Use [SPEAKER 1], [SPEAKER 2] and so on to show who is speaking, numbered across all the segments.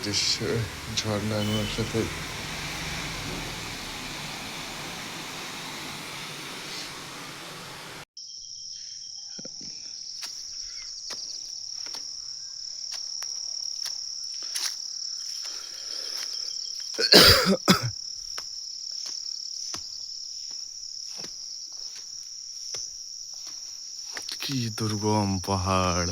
[SPEAKER 1] দৃশ্য ঝর্ণা একসাথে। কি দুর্গম পাহাড়।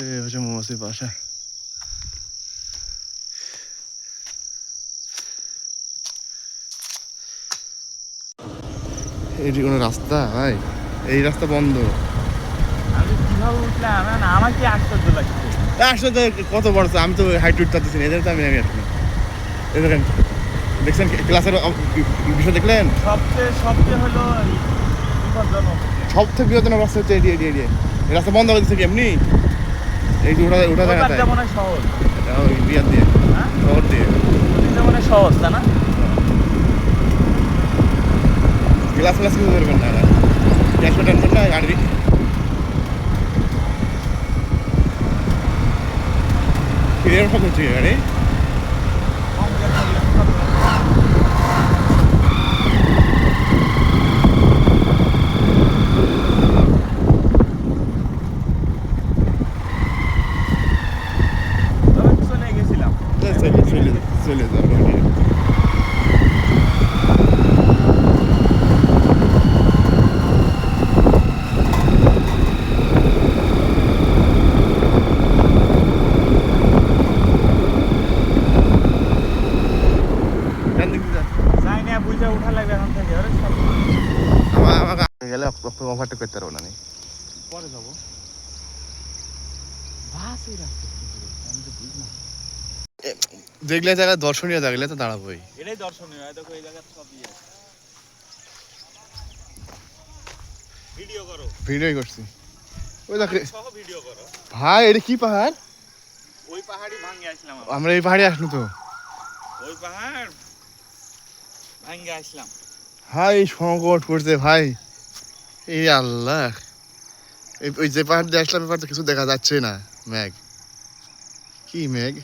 [SPEAKER 1] এই হচ্ছে মৌমাছির বাসা। এটি কোনো রাস্তা ভাই? এই রাস্তা বন্ধ।
[SPEAKER 2] আমি কিভাবে উঠলাম না, আমার কি আশ্চর্য লাগছে।
[SPEAKER 1] আসলে তো কত বড়, আমি তো হাইট উঠতে পারতেছি না, এদের তো আমি নামি আসলাম। এই দেখেন, দেখছেন ক্লাসের বিষয় দেখলেন?
[SPEAKER 2] সবচেয়ে হলো বিপজ্জনক।
[SPEAKER 1] সব থেকে বিপজ্জনক রাস্তা হচ্ছে এটি। এই রাস্তা বন্ধ করে দিচ্ছে কি এমনি? এই যে উঠা যায় না, তাই
[SPEAKER 2] যেমন সহজ
[SPEAKER 1] বিয়ার দিয়ে শহর দিয়ে
[SPEAKER 2] যেমন সহজ, তা না?
[SPEAKER 1] ক্লাস কিছু করবেন না, ক্যাশও টেনশন না। গাড়ি ফিরে সব হচ্ছে গাড়ি। চলে যাবো।
[SPEAKER 2] উঠা লাগবে এখন থেকে।
[SPEAKER 1] আমাকে গেলে ওভারটেক করতে পারবো না।
[SPEAKER 2] পরে যাবো বাস এই রাস্তা, আমি তো বুঝলাম।
[SPEAKER 1] দেখলে জায়গা দর্শনীয় জায়গা তো দাঁড়াবোই।
[SPEAKER 2] এটাই দর্শনীয়। দেখো এই জায়গা সব ইয়ে। ভিডিও করো।
[SPEAKER 1] ভিডিও করছি। ওই দেখে
[SPEAKER 2] সহ ভিডিও করো
[SPEAKER 1] ভাই, এটা কি পাহাড়?
[SPEAKER 2] ওই পাহাড়ি ভাঙে আসলাম
[SPEAKER 1] আমরা এই পাহাড়ে আসলো তো।
[SPEAKER 2] ওই পাহাড় ভাঙে আসলাম।
[SPEAKER 1] ভাই সংকট পড়ছে ভাই। এই আল্লাহ, ওই যে পাহাড় দিয়ে আসলাম, ব্যাপার তো কিছু দেখা যাচ্ছে না। মেঘ, কি মেঘ!